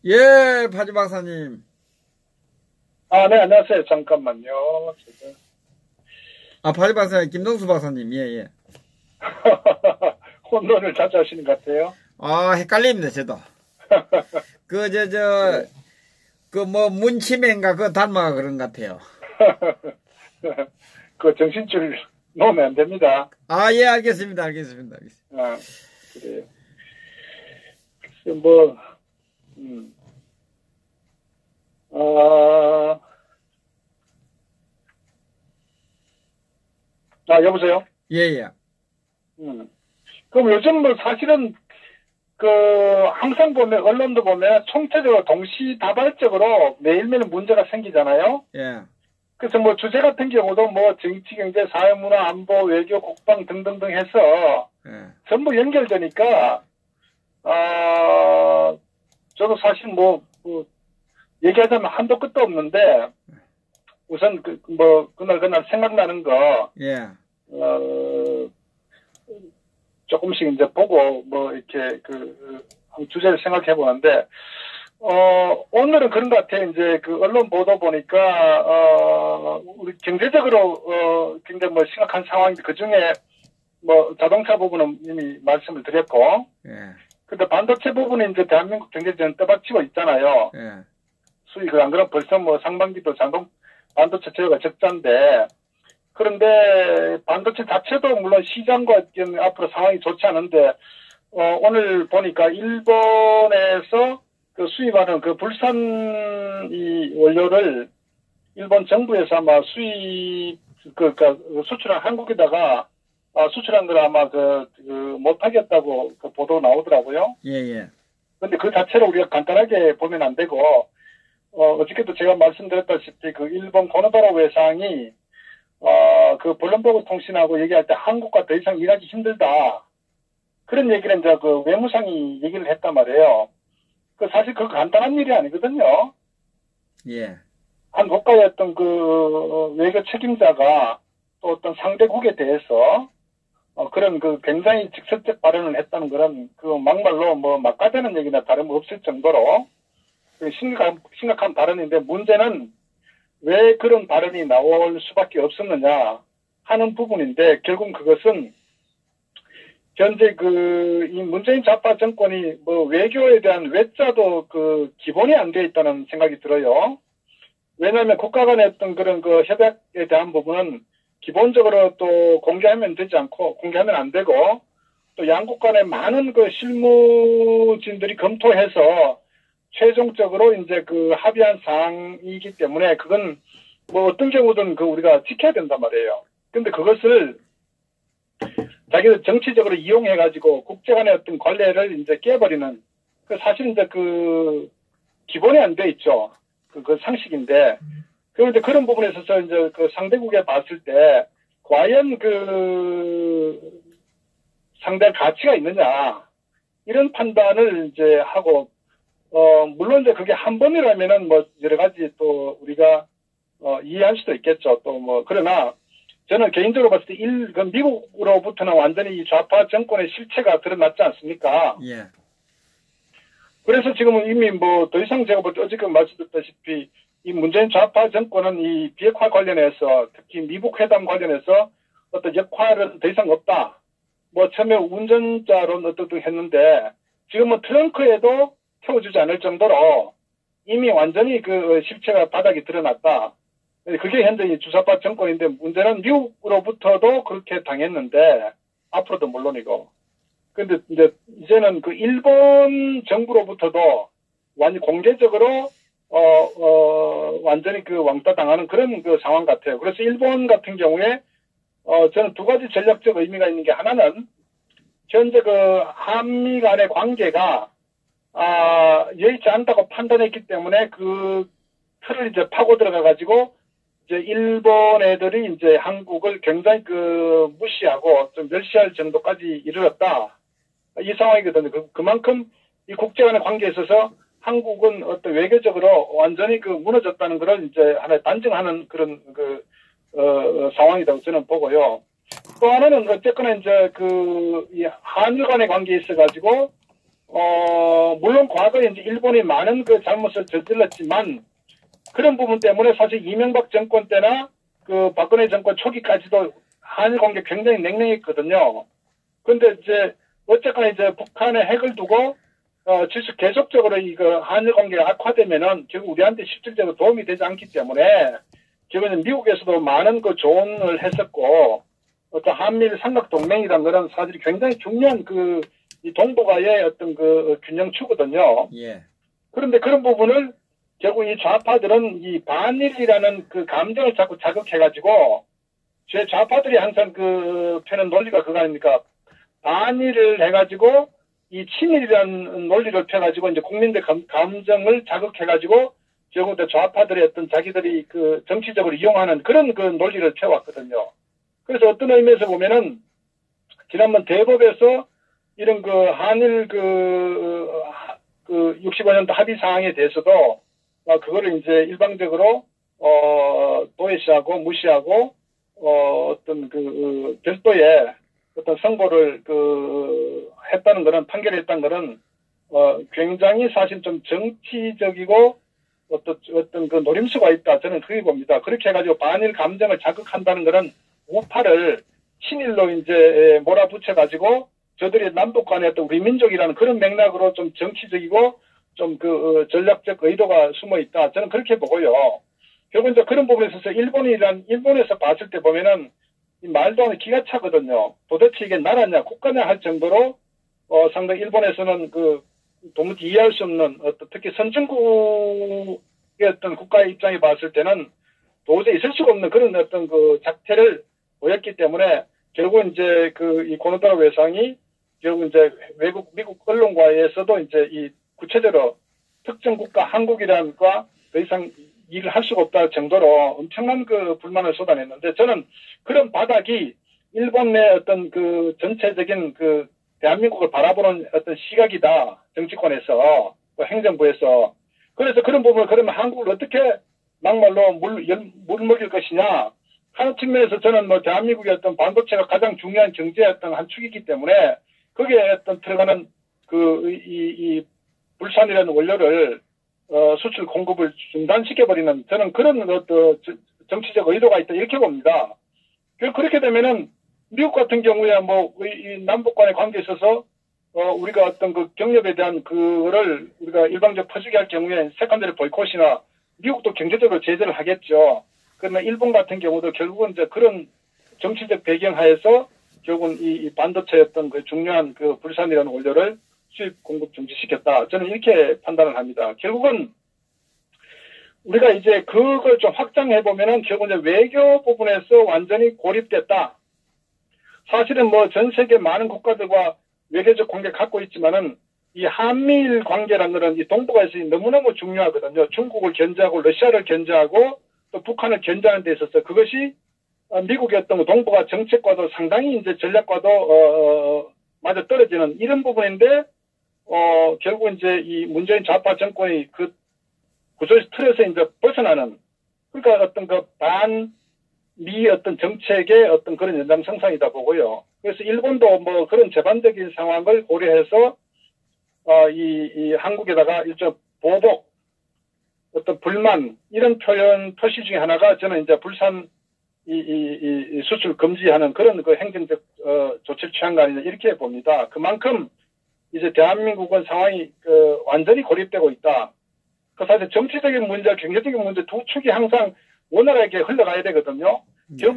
예, 파주 박사님. 아, 네, 안녕하세요. 잠깐만요. 지금. 파주 박사님, 김동수 박사님, 예, 예. 혼돈을 자주 하시는 것 같아요. 헷갈립니다, 저도. 문치맨가 그거 닮아가 그런 것 같아요. 그 정신줄 놓으면 안 됩니다. 예, 알겠습니다. 알겠습니다. 아, 그래요. 글쎄, 뭐, 여보세요? 예, 예. 그럼 요즘 뭐 사실은 항상 보면, 언론도 보면 총체적으로 동시다발적으로 매일매일 문제가 생기잖아요? 예. 그래서 뭐 주제 같은 경우도 뭐 정치, 경제, 사회, 문화, 안보, 외교, 국방 등등등 해서 예. 전부 연결되니까, 저도 사실 얘기하자면 한도 끝도 없는데, 우선 그날 생각나는 거, 예. 조금씩 이제 보고, 이렇게 주제를 생각해 보는데, 오늘은 그런 것 같아요. 이제 언론 보도 보니까, 우리 경제적으로, 굉장히 심각한 상황인데, 그 중에 자동차 부분은 이미 말씀을 드렸고, 예. 근데 반도체 부분은 이제 대한민국 경제는 떠받치고 있잖아요. 예. 수익을 안 그러면 벌써 상반기도 반도체 재고가 적자인데, 그런데 반도체 자체도 물론 시장과 앞으로 상황이 좋지 않은데, 오늘 보니까 일본에서 수입하는 불산 원료를 일본 정부에서 아마 수출한 한국에다가 수출한 걸 아마 못하겠다고 보도 나오더라고요. 예, 예. 근데 그 자체를 우리가 간단하게 보면 안 되고, 어저께도 제가 말씀드렸다시피 일본 고노다로 외상이 블룸버그 통신하고 얘기할 때 한국과 더 이상 일하기 힘들다. 그런 얘기를 이제 외무상이 얘기를 했단 말이에요. 사실 그거 간단한 일이 아니거든요. 예. 한 국가의 어떤 외교 책임자가 또 어떤 상대국에 대해서 그런 굉장히 직설적 발언을 했다는 그런 막말로 막가되는 얘기나 다름없을 정도로 심각한 발언인데, 문제는 왜 그런 발언이 나올 수밖에 없었느냐 하는 부분인데, 결국 그것은 현재 이 문재인 좌파 정권이 외교에 대한 외자도 기본이 안 돼 있다는 생각이 들어요. 왜냐하면 국가 간의 어떤 그런 협약에 대한 부분은 기본적으로 또 공개하면 되지 않고, 공개하면 안 되고, 또 양국 간의 많은 실무진들이 검토해서 최종적으로 이제 합의한 사항이기 때문에 그건 어떤 경우든 우리가 지켜야 된단 말이에요. 근데 그것을 자기들 정치적으로 이용해가지고 국제 간의 어떤 관례를 이제 깨버리는, 사실 이제 기본이 안 돼 있죠. 상식인데. 그런데 그런 부분에 있어서 이제 상대국에 봤을 때, 과연 상대 가치가 있느냐, 이런 판단을 이제 하고, 물론 이제 그게 한 번이라면은 여러 가지 또 우리가, 이해할 수도 있겠죠. 또 그러나, 저는 개인적으로 봤을 때 미국으로부터는 완전히 이 좌파 정권의 실체가 드러났지 않습니까? 예. 그래서 지금은 이미 더 이상 제가 어저께 말씀드렸다시피, 이 문재인 좌파 정권은 이 비핵화 관련해서, 특히 미국 회담 관련해서 어떤 역할은 더 이상 없다. 처음에 운전자론 어떻게 했는데, 지금은 트렁크에도 태워주지 않을 정도로 이미 완전히 실체가 바닥이 드러났다. 그게 현재 이 주사파 정권인데, 문제는 미국으로부터도 그렇게 당했는데, 앞으로도 물론이고. 근데 이제는 일본 정부로부터도 완전 공개적으로 완전히 왕따 당하는 그런 상황 같아요. 그래서 일본 같은 경우에 저는 두 가지 전략적 의미가 있는 게, 하나는 현재 한미 간의 관계가 여의치 않다고 판단했기 때문에 틀을 이제 파고 들어가 가지고 이제 일본 애들이 이제 한국을 굉장히 무시하고 좀 멸시할 정도까지 이르렀다. 이 상황이거든요. 그만큼 이 국제 간의 관계에 있어서 한국은 어떤 외교적으로 완전히 무너졌다는 걸 이제 하나의 단증하는 그런 상황이라고 저는 보고요. 또 하나는 어쨌거나 이제 이 한일 간의 관계에 있어가지고 물론 과거에 이제 일본이 많은 그 잘못을 저질렀지만 그런 부분 때문에 사실 이명박 정권 때나 그 박근혜 정권 초기까지도 한일 관계 굉장히 냉랭했거든요. 근데 이제 어쨌거나 이제 북한의 핵을 두고 계속적으로 이거 한일 관계가 악화되면은 결국 우리한테 실질적으로 도움이 되지 않기 때문에 결국은 미국에서도 많은 그 조언을 했었고 어떤 한미일 삼각동맹이라는 거는 사실 굉장히 중요한 이 동북아의 어떤 그 균형추거든요. 예. 그런데 그런 부분을 결국 이 좌파들은 이 반일이라는 그 감정을 자꾸 자극해가지고 제 좌파들이 항상 그 펴는 논리가 그거 아닙니까? 반일을 해가지고 이 친일이라는 논리를 펴가지고 이제 국민들 감정을 자극해가지고 결국 좌파들의 어떤 자기들이 그 정치적으로 이용하는 그런 그 논리를 펴왔거든요. 그래서 어떤 의미에서 보면은 지난번 대법에서 이런 그 한일 그 65년도 합의 사항에 대해서도 그거를 이제 일방적으로 도외시하고 무시하고 어떤 그 별도의 어떤 선고를 했다는 거는 판결했다는 거는 굉장히 사실 좀 정치적이고 어떤 그 노림수가 있다. 저는 그렇게 봅니다. 그렇게 해가지고 반일 감정을 자극한다는 거는 우파를 친일로 이제 몰아붙여가지고 저들이 남북 간의 어떤 우리 민족이라는 그런 맥락으로 좀 정치적이고 좀 전략적 의도가 숨어 있다. 저는 그렇게 보고요. 결국 이제 그런 부분에 있어서 일본에서 봤을 때 보면은 이 말도 안 기가 차거든요. 도대체 이게 나라냐, 국가냐 할 정도로, 상당히 일본에서는 도무지 이해할 수 없는, 특히 선진국의 어떤 국가의 입장에 봤을 때는 도저히 있을 수가 없는 그런 어떤 작태를 보였기 때문에, 결국 이제 이 고노다라 외상이, 결국 이제 미국 언론과에서도 이제 이 구체적으로 특정 국가 한국이란과 더 이상 일을 할 수가 없다 정도로 엄청난 불만을 쏟아냈는데 저는 그런 바닥이 일본 내 어떤 전체적인 대한민국을 바라보는 어떤 시각이다. 정치권에서, 행정부에서. 그래서 그런 부분을 그러면 한국을 어떻게 막말로 물 먹일 것이냐. 하는 측면에서 저는 대한민국의 어떤 반도체가 가장 중요한 경제의 어떤 한 축이기 때문에 거기에 어떤 들어가는 이 불산이라는 원료를 수출 공급을 중단시켜버리는 저는 그런 정치적 의도가 있다 이렇게 봅니다. 그렇게 되면은 미국 같은 경우에 이 남북 간의 관계에 있어서 우리가 어떤 경협에 대한 그거를 우리가 일방적 퍼주기 할 경우에 세컨더리 보이콧이나 미국도 경제적으로 제재를 하겠죠. 그러나 일본 같은 경우도 결국은 이제 그런 정치적 배경 하에서 결국은 이 반도체 어떤 중요한 불산이라는 원료를 수입 공급 중지시켰다. 저는 이렇게 판단을 합니다. 결국은 우리가 이제 그걸 좀 확장해 보면은 결국 이제 외교 부분에서 완전히 고립됐다. 사실은 전 세계 많은 국가들과 외교적 관계 갖고 있지만은 이 한미일 관계라는 것은 이 동북아에서 너무너무 중요하거든요. 중국을 견제하고 러시아를 견제하고 또 북한을 견제하는 데 있어서 그것이 미국의 어떤 동북아 정책과도 상당히 이제 전략과도 맞아 떨어지는 이런 부분인데 결국 이제 이 문재인 좌파 정권이 구조의 틀에서 이제 벗어나는, 그러니까 어떤 반미 어떤 정책의 어떤 그런 연장성상이다 보고요. 그래서 일본도 그런 재반적인 상황을 고려해서, 이 한국에다가 일종 보복, 어떤 불만, 이런 표시 중에 하나가 저는 이제 불산, 이 수출 금지하는 그런 행정적, 조치를 취한 거 아니냐, 이렇게 봅니다. 그만큼, 이제 대한민국은 상황이 완전히 고립되고 있다. 사실 정치적인 문제, 경제적인 문제 두 축이 항상 원활하게 흘러가야 되거든요.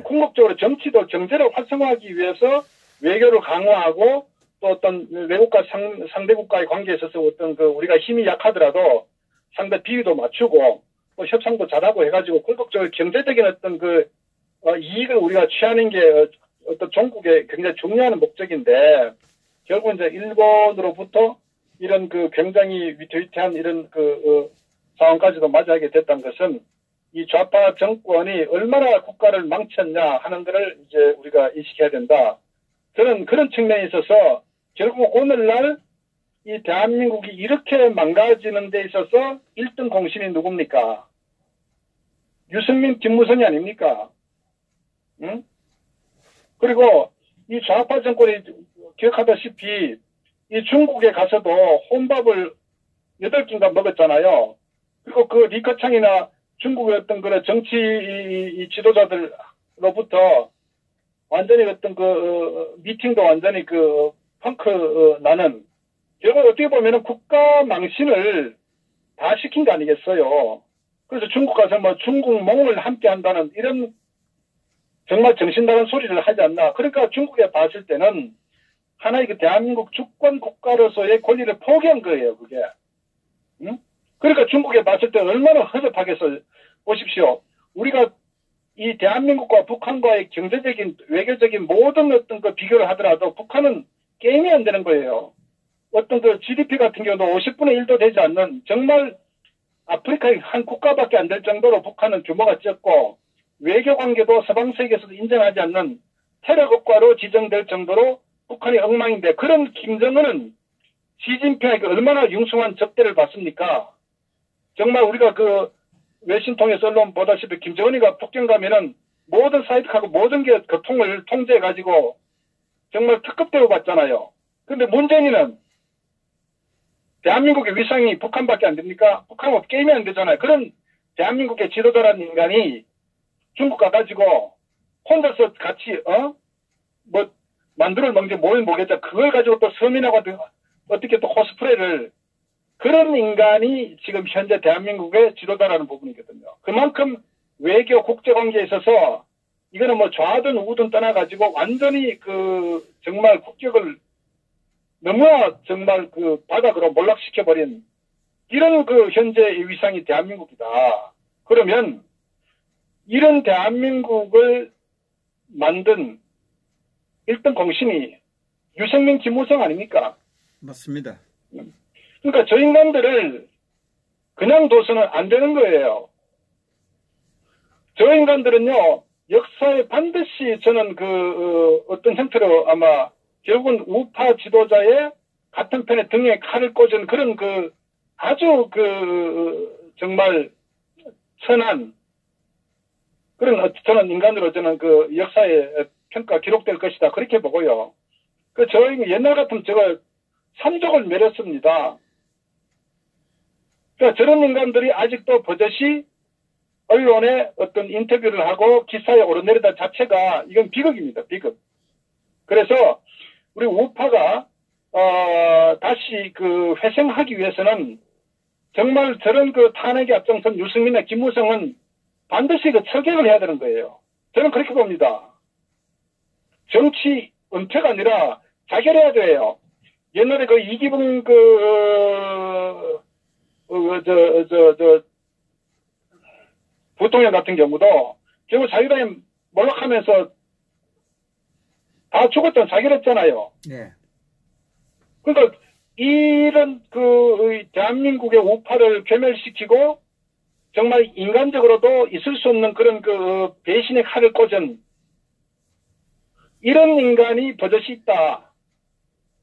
궁극적으로 정치도 경제를 활성화하기 위해서 외교를 강화하고 또 어떤 외국과 상대국과의 관계에 있어서 어떤 우리가 힘이 약하더라도 상대 비위도 맞추고 또 협상도 잘하고 해가지고 궁극적으로 경제적인 어떤 이익을 우리가 취하는 게 어떤 종국의 굉장히 중요한 목적인데 결국 이제 일본으로부터 이런 굉장히 위태위태한 이런 상황까지도 맞이하게 됐다는 것은 이 좌파 정권이 얼마나 국가를 망쳤냐 하는 것을 이제 우리가 인식해야 된다. 저는 그런 측면에 있어서 결국 오늘날 이 대한민국이 이렇게 망가지는 데 있어서 1등 공신이 누굽니까? 유승민, 김무성이 아닙니까? 응? 그리고 이 좌파 정권이 기억하다시피 이 중국에 가서도 혼밥을 8끼인가 먹었잖아요. 그리고 그 리커창이나 중국의 어떤 그런 정치 지도자들로부터 완전히 어떤 미팅도 완전히 펑크 나는, 결국 어떻게 보면은 국가 망신을 다 시킨 거 아니겠어요. 그래서 중국 가서 뭐 중국몽을 함께 한다는 이런 정말 정신 나간 소리를 하지 않나. 그러니까 중국에 봤을 때는 하나의 대한민국 주권 국가로서의 권리를 포기한 거예요, 그게. 응? 그러니까 중국에 봤을 때 얼마나 허접하겠어요. 보십시오. 우리가 이 대한민국과 북한과의 경제적인, 외교적인 모든 어떤 비교를 하더라도 북한은 게임이 안 되는 거예요. 어떤 GDP 같은 경우도 50분의 1도 되지 않는, 정말 아프리카의 한 국가밖에 안 될 정도로 북한은 규모가 적고, 외교 관계도 서방 세계에서도 인정하지 않는 테러 국가로 지정될 정도로 북한이 엉망인데, 그런 김정은은 시진핑에게 얼마나 융숭한 접대를 받습니까? 정말 우리가 외신 통해서 언론 보다시피 김정은이가 북경 가면은 모든 사이트하고 모든 게 교통을 통제해가지고 정말 특급 대우 받잖아요. 근데 문재인은 대한민국의 위상이 북한밖에 안 됩니까? 북한하고 게임이 안 되잖아요. 그런 대한민국의 지도자라는 인간이 중국 가가지고 혼자서 같이 만두를 먹는지 뭘 모르겠다. 그걸 가지고 또 서민하고 어떻게 또 코스프레를, 그런 인간이 지금 현재 대한민국의 지도자라는 부분이거든요. 그만큼 외교 국제관계에 있어서 이거는 뭐 좌든 우든 떠나가지고 완전히 정말 국격을 너무나 정말 바닥으로 몰락시켜버린 이런 현재의 위상이 대한민국이다. 그러면 이런 대한민국을 만든 1등 공신이 유승민, 김무성 아닙니까? 맞습니다. 그러니까 저 인간들을 그냥 둬서는 안 되는 거예요. 저 인간들은요, 역사에 반드시 저는 어떤 형태로 아마 결국은 우파 지도자의 같은 편에 등에 칼을 꽂은 그런 아주 정말 선한 그런 저는 인간으로 저는 역사에 평가 기록될 것이다. 그렇게 보고요. 저희 옛날 같으면 제가 삼족을 매렸습니다. 그러니까 저런 인간들이 아직도 버젓이 언론에 어떤 인터뷰를 하고 기사에 오르내리다 자체가 이건 비극입니다. 비극. 그래서 우리 우파가 다시 회생하기 위해서는 정말 저런 탄핵에 앞장선 유승민과 김무성은 반드시 철격을 해야 되는 거예요. 저는 그렇게 봅니다. 정치 은퇴가 아니라 자결해야 돼요. 옛날에 이기붕 부통령 같은 경우도 결국 자유당에 몰락하면서 다 죽었던 자결했잖아요. 네. 그러니까 이런 대한민국의 우파를 괴멸시키고 정말 인간적으로도 있을 수 없는 그런 배신의 칼을 꽂은 이런 인간이 버젓이 있다.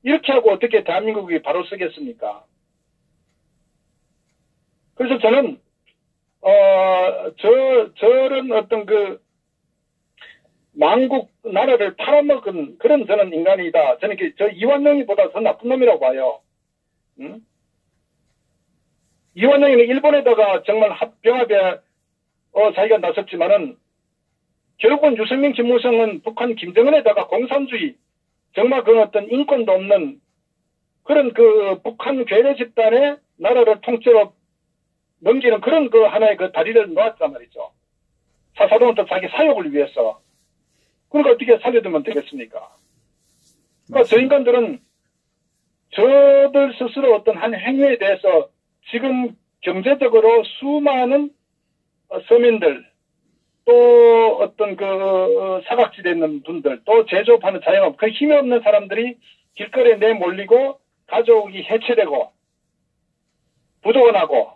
이렇게 하고 어떻게 대한민국이 바로 서겠습니까? 그래서 저는 저런 어떤 망국 나라를 팔아먹은 그런 저는 인간이다. 저는 저 이완용이보다 더 나쁜 놈이라고 봐요. 응? 이완용이는 일본에다가 정말 병합에 자기가 나섰지만은 결국은 유승민, 김무성은 북한 김정은에다가 공산주의, 정말 어떤 인권도 없는 그런 북한 괴뢰 집단의 나라를 통째로 넘기는 그런 하나의 다리를 놓았단 말이죠. 사사로운 자기 사욕을 위해서. 그러니까 어떻게 살려두면 되겠습니까? 그러니까 저 인간들은 저들 스스로 어떤 한 행위에 대해서 지금 경제적으로 수많은 서민들, 또 어떤 사각지대에 있는 분들, 또 제조업하는 자영업, 힘이 없는 사람들이 길거리에 내몰리고 가족이 해체되고 부도가 나고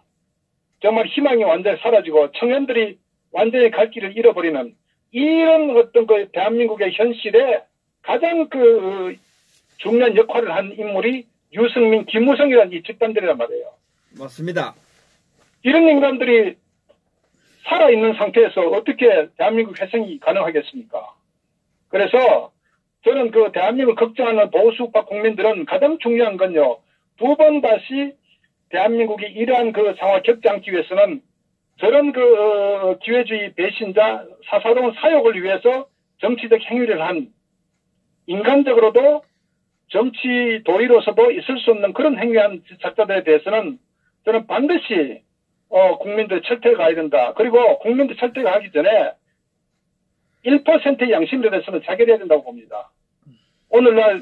정말 희망이 완전히 사라지고 청년들이 완전히 갈 길을 잃어버리는 이런 어떤 대한민국의 현실에 가장 중요한 역할을 한 인물이 유승민, 김무성이라는 이 집단들이란 말이에요. 맞습니다. 이런 인간들이 살아있는 상태에서 어떻게 대한민국 회생이 가능하겠습니까? 그래서 저는 그 대한민국을 걱정하는 보수파 국민들은 가장 중요한 건요. 두 번 다시 대한민국이 이러한 그 상황을 겪지 않기 위해서는 저런 그 기회주의 배신자 사사로운 사욕을 위해서 정치적 행위를 한 인간적으로도 정치 도리로서도 있을 수 없는 그런 행위한 작자들에 대해서는 저는 반드시 국민들 철퇴가 가야 된다. 그리고 국민들 철퇴가 하기 전에 1%의 양심에 대해서는 자결해야 된다고 봅니다. 오늘날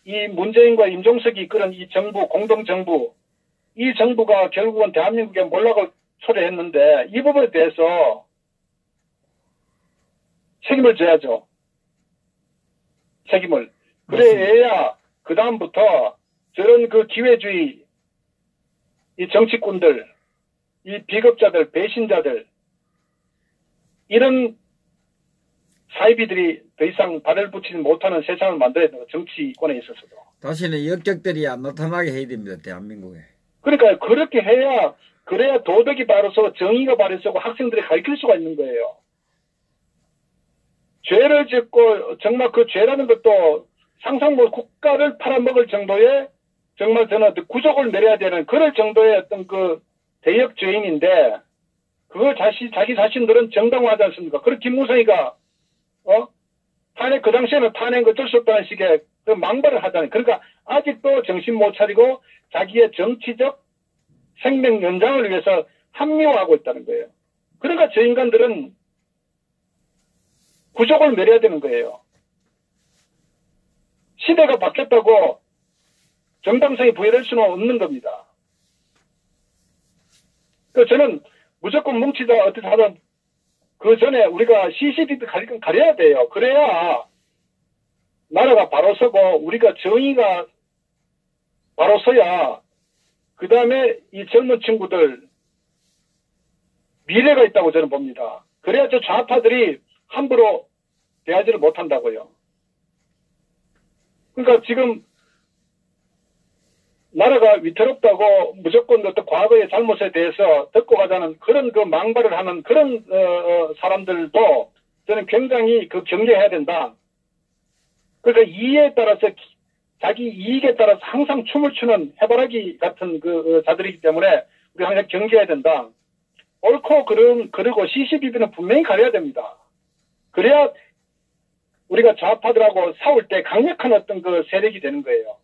이 문재인과 임종석이 이끄는 이 정부, 공동정부, 이 정부가 결국은 대한민국에 몰락을 초래했는데 이 부분에 대해서 책임을 져야죠. 책임을. 그래야 그 다음부터 저런 그 기회주의, 이 정치꾼들, 이 비겁자들, 배신자들, 이런 사이비들이 더 이상 발을 붙이지 못하는 세상을 만들어야 돼요. 정치권에 있어서도. 다시는 역적들이 안 나타나게 해야 됩니다. 대한민국에. 그러니까 그렇게 해야 그래야 도덕이 바로서 정의가 바로서고 학생들이 가르칠 수가 있는 거예요. 죄를 짓고 정말 그 죄라는 것도 상상 뭐 국가를 팔아먹을 정도의 정말 저는 구속을 내려야 되는 그럴 정도의 어떤 그 대역 죄인인데 그걸 자기 자신들은 정당화하지 않습니까? 그리고 김무성이가 탄핵 그 당시에는 탄핵 어쩔 수 없다는 식의 그 망발을 하잖아요. 그러니까 아직도 정신 못 차리고 자기의 정치적 생명 연장을 위해서 합리화하고 있다는 거예요. 그러니까 저 인간들은 구속을 내려야 되는 거예요. 시대가 바뀌었다고 정당성이 부여될 수는 없는 겁니다. 그래서 저는 무조건 뭉치자 어떻게 하든 그 전에 우리가 CCTV 가려야 돼요. 그래야 나라가 바로 서고 우리가 정의가 바로 서야 그 다음에 이 젊은 친구들 미래가 있다고 저는 봅니다. 그래야 저 좌파들이 함부로 대하지를 못한다고요. 그러니까 지금 나라가 위태롭다고 무조건 어떤 과거의 잘못에 대해서 덮고 가자는 그런 그 망발을 하는 그런 사람들도 저는 굉장히 그 경계해야 된다. 그러니까 이해에 따라서 자기 이익에 따라서 항상 춤을 추는 해바라기 같은 그 자들이기 때문에 우리 항상 경계해야 된다. 옳고 그르고 CCTV는 분명히 가려야 됩니다. 그래야 우리가 좌파들하고 싸울 때 강력한 어떤 그 세력이 되는 거예요.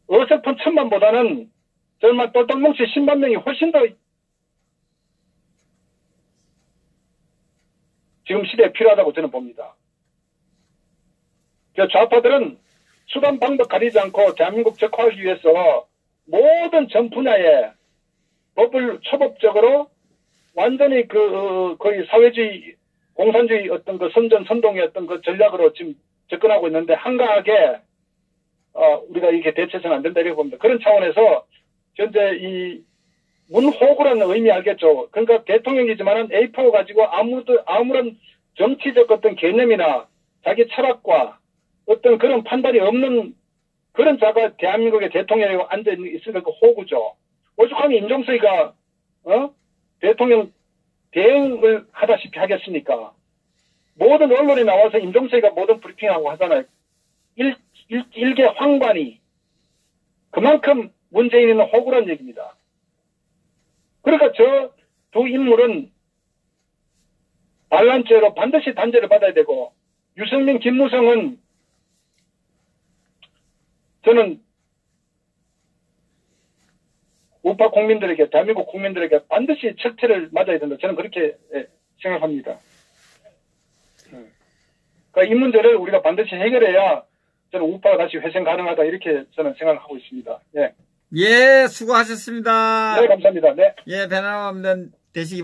어설픈 천만보다는 정말 똘똘뭉치 10만 명이 훨씬 더 지금 시대에 필요하다고 저는 봅니다. 좌파들은 수단 방법 가리지 않고 대한민국 적화하기 위해서 모든 전 분야에 법을 초법적으로 완전히 거의 사회주의, 공산주의 어떤 그 선전, 선동의 어떤 그 전략으로 지금 접근하고 있는데 한가하게 우리가 이렇게 대처해서는 안 된다 이렇게 봅니다. 그런 차원에서 현재 이 문호구라는 의미 알겠죠? 그러니까 대통령이지만은 A4 가지고 아무런 정치적 어떤 개념이나 자기 철학과 어떤 그런 판단이 없는 그런 자가 대한민국의 대통령에 앉아있으니까 그 호구죠. 오죽하면 임종석이가, 대통령 대행을 하다시피 하겠습니까? 모든 언론에 나와서 임종석이가 모든 브리핑하고 하잖아요. 일개 황관이. 그만큼 문재인은 호구란 얘기입니다. 그러니까 저 두 인물은 반란죄로 반드시 단죄를 받아야 되고, 유승민, 김무성은 저는 우파 국민들에게, 대한민국 국민들에게 반드시 철퇴를 맞아야 된다. 저는 그렇게 생각합니다. 그러니까 이 문제를 우리가 반드시 해결해야 저는 우파가 다시 회생 가능하다. 이렇게 저는 생각을 하고 있습니다. 예. 예, 수고하셨습니다. 네, 감사합니다. 네. 예, 배나람 없는 되시기